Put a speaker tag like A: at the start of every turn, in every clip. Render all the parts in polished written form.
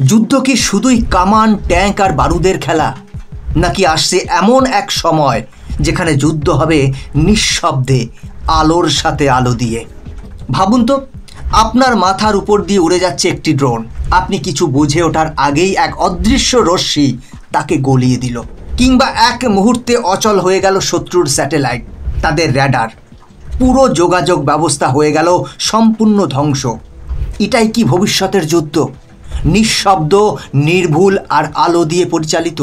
A: যুদ্ধ কি শুধুই কামান, ট্যাঙ্ক আর বারুদের খেলা, নাকি আসছে এমন এক সময় যেখানে যুদ্ধ হবে নিঃশব্দে, আলোর সাথে আলো দিয়ে? ভাবুন তো, আপনার মাথার উপর দিয়ে উড়ে যাচ্ছে একটি ড্রোন। আপনি কিছু বুঝে ওঠার আগেই এক অদৃশ্য রশ্মি তাকে গলিয়ে দিল, কিংবা এক মুহূর্তে অচল হয়ে গেল শত্রুর স্যাটেলাইট, তাদের র্যাডার। পুরো যোগাযোগ ব্যবস্থা হয়ে গেল সম্পূর্ণ ধ্বংস। এটাই কি ভবিষ্যতের যুদ্ধ? নিঃশব্দ, নির্ভুল আর আলো দিয়ে পরিচালিত।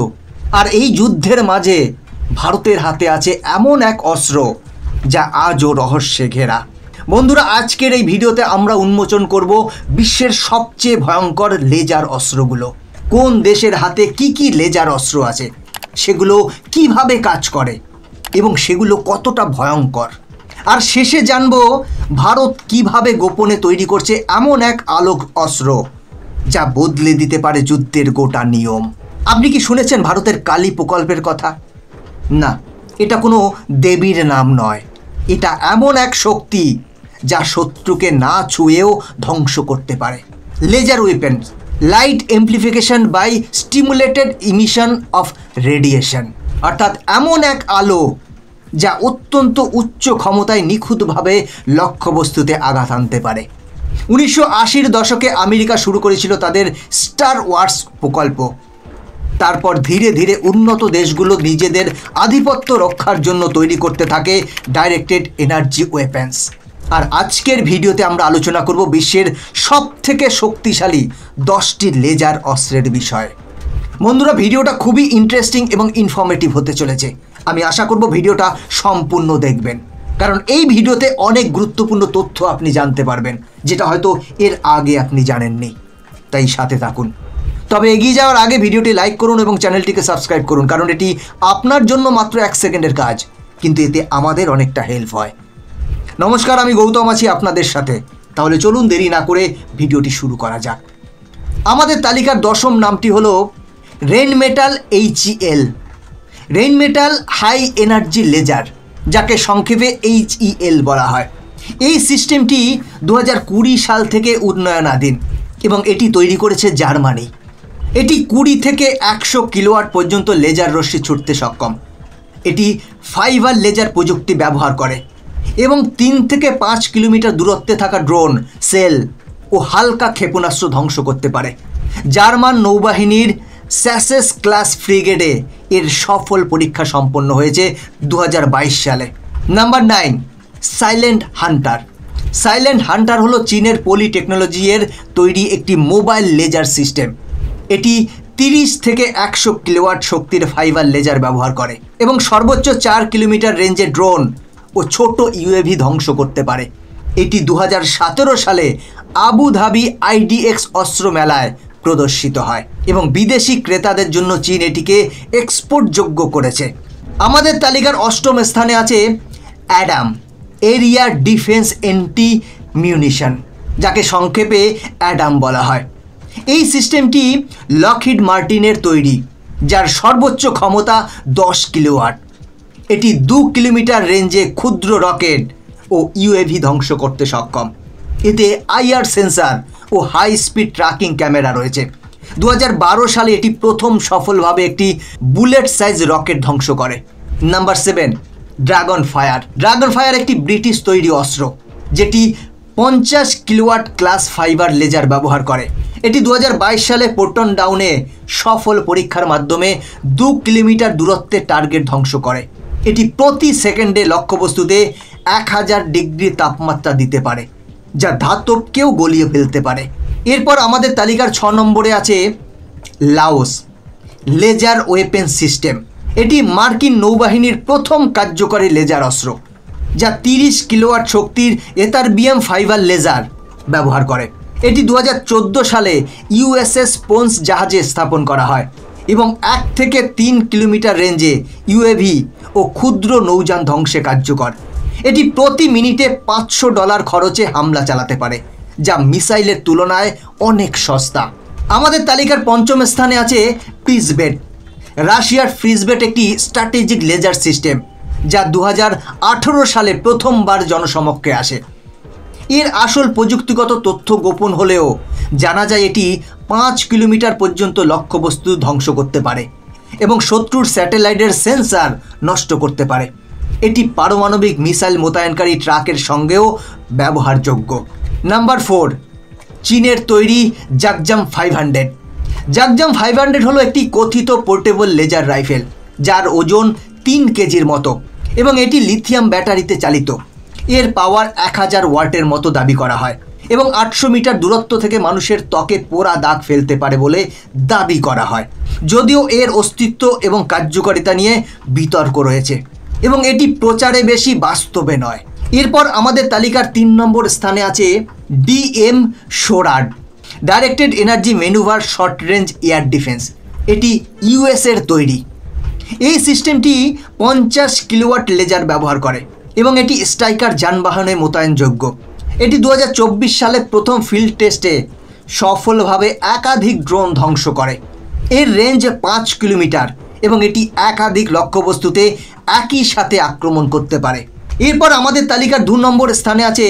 A: আর এই যুদ্ধের মাঝে ভারতের হাতে আছে এমন এক অস্ত্র যা আজও রহস্যে ঘেরা। বন্ধুরা, আজকের এই ভিডিওতে আমরা উন্মোচন করব বিশ্বের সবচেয়ে ভয়ঙ্কর লেজার অস্ত্রগুলো। কোন দেশের হাতে কি কি লেজার অস্ত্র আছে, সেগুলো কিভাবে কাজ করে এবং সেগুলো কতটা ভয়ঙ্কর। আর শেষে জানব ভারত কিভাবে গোপনে তৈরি করছে এমন এক আলোক অস্ত্র যা বদলে দিতে পারে যুদ্ধের গোটা নিয়ম। আপনি কি শুনেছেন ভারতের কালী প্রকল্পের কথা? না, এটা কোনো দেবীর নাম নয়। এটা এমন এক শক্তি যা শত্রুকে না ছুঁয়েও ধ্বংস করতে পারে। Laser weapon, light amplification by stimulated emission of radiation, অর্থাৎ এমন এক আলো যা অত্যন্ত উচ্চ ক্ষমতায় নিখুঁতভাবে লক্ষ্যবস্তুতে আঘাত আনতে পারে। 1980-র দশকে আমেরিকা শুরু করেছিল তাদের স্টার ওয়ার্স প্রকল্প। তারপর ধীরে ধীরে উন্নত দেশগুলো নিজেদের আধিপত্য রক্ষার জন্য তৈরি করতে থাকে ডাইরেক্টেড এনার্জি ওয়েপেন্স। আর আজকের ভিডিওতে আমরা আলোচনা করব বিশ্বের সবথেকে শক্তিশালী 10টি লেজার অস্ত্রের বিষয়। বন্ধুরা, ভিডিওটা খুবই ইন্টারেস্টিং এবং ইনফরমেটিভ হতে চলেছে। আমি আশা করব ভিডিওটা সম্পূর্ণ দেখবেন, কারণ এই ভিডিওতে অনেক গুরুত্বপূর্ণ তথ্য আপনি জানতে পারবেন, যেটা হয়তো এর আগে আপনি জানেননি। তাই সাথে থাকুন। তবে এগিয়ে যাওয়ার আগে ভিডিওটি লাইক করুন এবং চ্যানেলটিকে সাবস্ক্রাইব করুন, কারণ এটি আপনার জন্য মাত্র 1 সেকেন্ডের কাজ, কিন্তু এতে আমাদের অনেকটা হেল্প হয়। নমস্কার, আমি গৌতম আছি আপনাদের সাথে। তাহলে চলুন দেরি না করে ভিডিওটি শুরু করা যাক। আমাদের তালিকার 10ম নামটি হলো রেইনমেটাল HEL, রেইনমেটাল হাই এনার্জি লেজার, যাকে সংক্ষেপে HEL বলা হয়। এই সিস্টেমটি 2020 সাল থেকে উন্নয়নাধীন এবং এটি তৈরি করেছে জার্মানি। এটি 20 থেকে 100 কিলোওয়াট পর্যন্ত লেজার রশ্মি ছুটতে সক্ষম। এটি ফাইবার লেজার প্রযুক্তি ব্যবহার করে এবং 3 থেকে 5 কিলোমিটার দূরত্বে থাকা ড্রোন, সেল ও হালকা ক্ষেপণাস্ত্র ধ্বংস করতে পারে। জার্মান নৌবাহিনীর স্যাসেস ক্লাস ফ্রিগেডে এর সফল পরীক্ষা সম্পন্ন হয়েছে 2022 সালে। Number 9, silent Hunter. Silent Hunter হলো চীনের পলিটেকনোলজি এর তৈরি একটি মোবাইল লেজার সিস্টেম। এটি 30 থেকে 100 কিলোওয়াট শক্তির ফাইবার লেজার ব্যবহার করে এবং সর্বোচ্চ 4 কিলোমিটার রেঞ্জে ড্রোন ও ছোট UAV ধ্বংস করতে পারে। এটি 2017 সালে আবুধাবি IDX অস্ত্র মেলায় প্রদর্শিত হয় এবং বিদেশি ক্রেতাদের জন্য চীন এটিকে এক্সপোর্টযোগ্য করেছে। আমাদের তালিকার 8ম স্থানে আছে Adam, area defence anti munition, যাকে সংক্ষেপে অ্যাডাম বলা হয়। এই সিস্টেমটি লকহিড মার্টিনের তৈরি, যার সর্বোচ্চ ক্ষমতা 10 কিলোওয়াট। এটি 2 কিলোমিটার রেঞ্জে ক্ষুদ্র রকেট ও UAV ধ্বংস করতে সক্ষম। এতে IR সেন্সার ও হাই স্পিড ট্র্যাকিং ক্যামেরা রয়েছে। 2012 সালে এটি প্রথম সফলভাবে একটি বুলেট সাইজ রকেট ধ্বংস করে। Number 7, dragon fire. Dragon fire একটি ব্রিটিশ তৈরি অস্ত্র, যেটি 50 কিলোওয়াট ক্লাস ফাইবার লেজার ব্যবহার করে। এটি 2022 সালে পোর্টন ডাউনে সফল পরীক্ষার মাধ্যমে 2 কিলোমিটার দূরত্বে টার্গেট ধ্বংস করে। এটি প্রতি সেকেন্ডে লক্ষ্যবস্তুতে 1000 ডিগ্রি তাপমাত্রা দিতে পারে, যা ধাতবকেও গলিয়ে ফেলতে পারে। এরপর আমাদের তালিকার 6 নম্বরে আছে লাওস, লেজার ওয়েপেন সিস্টেম। এটি মার্কিন নৌবাহিনীর প্রথম কার্যকরী লেজার অস্ত্র, যা 30 কিলোওয়াট শক্তির এটারবিয়াম ফাইবার লেজার ব্যবহার করে। এটি 2014 সালে USS পোন্স জাহাজে স্থাপন করা হয় এবং 1 থেকে 3 কিলোমিটার রেঞ্জে UAV ও ক্ষুদ্র নৌযান ধ্বংসে কার্যকর। এটি প্রতি মিনিটে $500 খরচে হামলা চালাতে পারে, যা মিসাইলের তুলনায় অনেক সস্তা। আমাদের তালিকার 5ম স্থানে আছে ফ্রিজবেট। রাশিয়ার ফ্রিজবেট একটি স্ট্র্যাটেজিক লেজার সিস্টেম, যা 2018 সালে প্রথমবার জনসমক্ষে আসে। এর আসল প্রযুক্তিগত তথ্য গোপন হলেও জানা যায় এটি 5 কিলোমিটার পর্যন্ত লক্ষ্যবস্তু ধ্বংস করতে পারে এবং শত্রুর স্যাটেলাইটের সেন্সর নষ্ট করতে পারে। এটি পারমাণবিক মিসাইল মোতায়েনকারী ট্রাকের সঙ্গেও ব্যবহারযোগ্য। নাম্বার 4, চীনের তৈরি জাগজাম 500। জাগজাম 500 হলো একটি কথিত পোর্টেবল লেজার রাইফেল যার ওজন 3 কেজির মতো এবং এটি লিথিয়াম ব্যাটারিতে চালিত। এর পাওয়ার 1000 ওয়াটের মতো দাবি করা হয় এবং 800 মিটার দূরত্ব থেকে মানুষের ত্বকে পোড়া দাগ ফেলতে পারে বলে দাবি করা হয়। যদিও এর অস্তিত্ব এবং কার্যকারিতা নিয়ে বিতর্ক রয়েছে এবং এটি প্রচারে বেশি, বাস্তবে নয়। এরপর আমাদের তালিকার 3 নম্বর স্থানে আছে DM SHORAD, directed energy maneuver short range air defence. এটি ইউএসের তৈরি। এই সিস্টেমটি 50 কিলোওয়াট লেজার ব্যবহার করে এবং এটি স্ট্রাইকার যানবাহনে মোতায়েনযোগ্য। এটি 2024 সালে প্রথম ফিল্ড টেস্টে সফলভাবে একাধিক ড্রোন ধ্বংস করে। এর রেঞ্জ 5 কিলোমিটার এবং এটি একাধিক লক্ষ্যবস্তুতে একই সাথে আক্রমণ করতে পারে। এরপর আমাদের তালিকার 2 নম্বর স্থানে আছে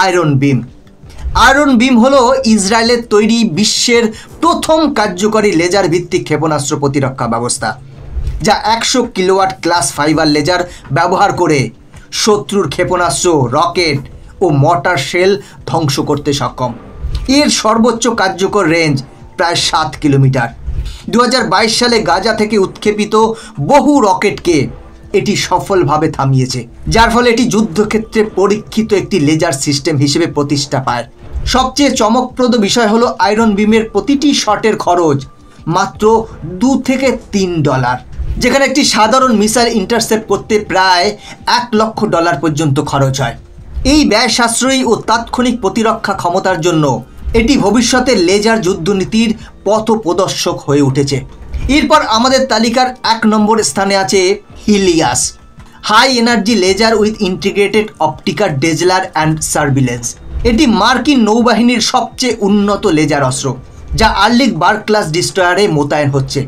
A: আয়রন বিম। আয়রন বিম হলো ইসরায়েলের তৈরি বিশ্বের প্রথম কার্যকরী লেজার ভিত্তিক ক্ষেপণাস্ত্র প্রতিরক্ষা ব্যবস্থা, যা 100 কিলোওয়াট ক্লাস ফাইবার লেজার ব্যবহার করে শত্রুর ক্ষেপণাস্ত্র, রকেট ও মর্টার শেল ধ্বংস করতে সক্ষম। এর সর্বোচ্চ কার্যকর রেঞ্জ প্রায় 7 কিলোমিটার। 2022 সালে গাজা থেকে উৎক্ষেপিত বহু রকেটকে এটি সফলভাবে থামিয়েছে, যার ফলে এটি যুদ্ধক্ষেত্রে পরীক্ষিত একটি লেজার সিস্টেম হিসেবে প্রতিষ্ঠা পায়। সবচেয়ে চমকপ্রদ বিষয় হলো আয়রন বিমের প্রতিটি শটের খরচ মাত্র $2 থেকে $3, যেখানে একটি সাধারণ মিসাইল ইন্টারসেপ্ট করতে প্রায় $1 লক্ষ পর্যন্ত খরচ হয়। এই ব্যয় সাশ্রয়ী ও তাৎক্ষণিক প্রতিরক্ষা ক্ষমতার জন্য এটি ভবিষ্যতের লেজার যুদ্ধনীতির পথপ্রদর্শক হয়ে উঠেছে। এরপর আমাদের তালিকার 1 নম্বর স্থানে আছে Helios, high energy laser with integrated optical dazzler and surveillance. এটি মার্কিন নৌবাহিনীর সবচেয়ে উন্নত লেজার অস্ত্র, যা আর্লিক বার্গ ক্লাস ডিস্ট্রয়ারে মোতায়েন হচ্ছে।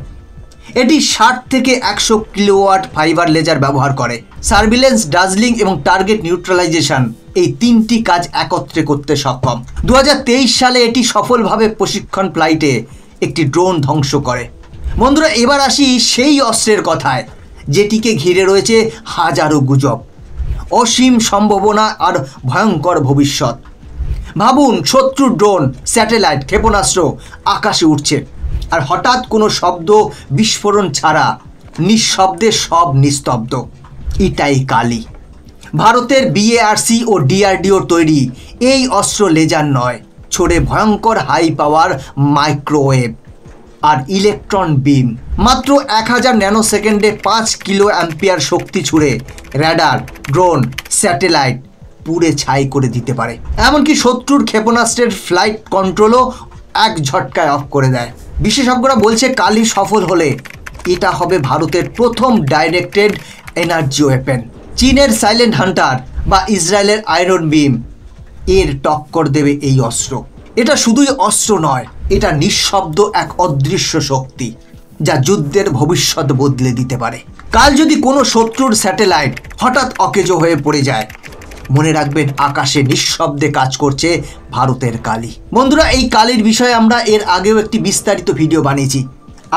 A: এটি 60 থেকে 100 কিলোওয়াট ফাইবার লেজার ব্যবহার করে। সার্ভিলেন্স, ডাজলিং এবং টার্গেট নিউট্রালাইজেশন এই 3টি কাজ একত্রে করতে সক্ষম। 2023 সালে এটি সফলভাবে প্রশিক্ষণ ফ্লাইটে একটি ড্রোন ধ্বংস করে। বন্ধুরা, এবার আসি সেই অস্ত্রের কথায় যেটিকে ঘিরে রয়েছে হাজারো গুজব, অসীম সম্ভাবনা আর ভয়ঙ্কর ভবিষ্যৎ। ভাবুন, শত্রুর ড্রোন, স্যাটেলাইট, ক্ষেপণাস্ত্র আকাশে উঠছে আর হঠাৎ কোনো শব্দ, বিস্ফোরণ ছাড়া নিঃশব্দে সব নিস্তব্ধ। এটাই কালি। ভারতের BARC ও DRDOর তৈরি এই অস্ত্র লেজার নয়, ছোড়ে ভয়ঙ্কর হাই পাওয়ার মাইক্রোওয়েভ আর ইলেকট্রন বিম। মাত্র 1000 ন্যানোসেকেন্ডে 5 কিলো অ্যাম্পিয়ার শক্তি ছুড়ে র্যাডার, ড্রোন, স্যাটেলাইট পুড়ে ছাই করে দিতে পারে। এমনকি শত্রুর ক্ষেপণাস্ত্রের ফ্লাইট কন্ট্রোলও এক ঝটকায় অফ করে দেয়। বিশেষজ্ঞরা বলছে কালি সফল হলে এটা হবে ভারতের প্রথম ডাইরেক্টেড এনার্জি ওয়েপেন। চীনের সাইলেন্ট হান্টার বা ইসরায়েলের আয়রন বিম এর টক্কর দেবে এই অস্ত্র। এটা শুধুই অস্ত্র নয়, এটা নিঃশব্দ এক অদৃশ্য শক্তি যা যুদ্ধের ভবিষ্যৎ বদলে দিতে পারে। কাল যদি কোনো শত্রুর স্যাটেলাইট হঠাৎ অকেজো হয়ে পড়ে যায়, মনে রাখবেন আকাশে নিঃশব্দে কাজ করছে ভারতের কালি। বন্ধুরা, এই কালির বিষয়ে আমরা এর আগেও একটি বিস্তারিত ভিডিও বানিয়েছি,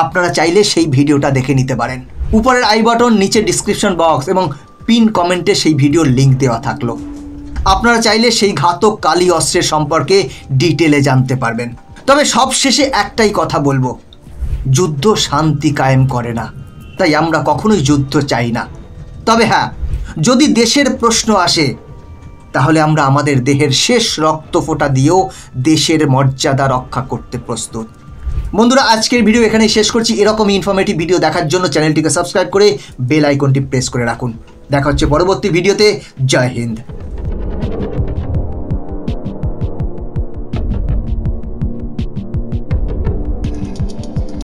A: আপনারা চাইলে সেই ভিডিওটা দেখে নিতে পারেন। উপরের আই বাটন, নিচে ডিসক্রিপশন বক্স এবং পিন কমেন্টে সেই ভিডিওর লিঙ্ক দেওয়া থাকলো। আপনারা চাইলে সেই ঘাতক কালি অস্ত্রের সম্পর্কে ডিটেলে জানতে পারবেন। তবে সবশেষে একটাই কথা বলবো, যুদ্ধ শান্তি কায়েম করে না, তাই আমরা কখনোই যুদ্ধ চাই না। তবে হ্যাঁ, যদি দেশের প্রশ্ন আসে তাহলে আমরা আমাদের দেহের শেষ রক্ত ফোঁটা দিয়েও দেশের মর্যাদা রক্ষা করতে প্রস্তুত। বন্ধুরা, আজকের ভিডিও এখানেই শেষ করছি। এরকমই ইনফরমেটিভ ভিডিও দেখার জন্য চ্যানেলটিকে সাবস্ক্রাইব করে বেল আইকনটি প্রেস করে রাখুন। দেখা হচ্ছে পরবর্তী ভিডিওতে। জয় হিন্দ।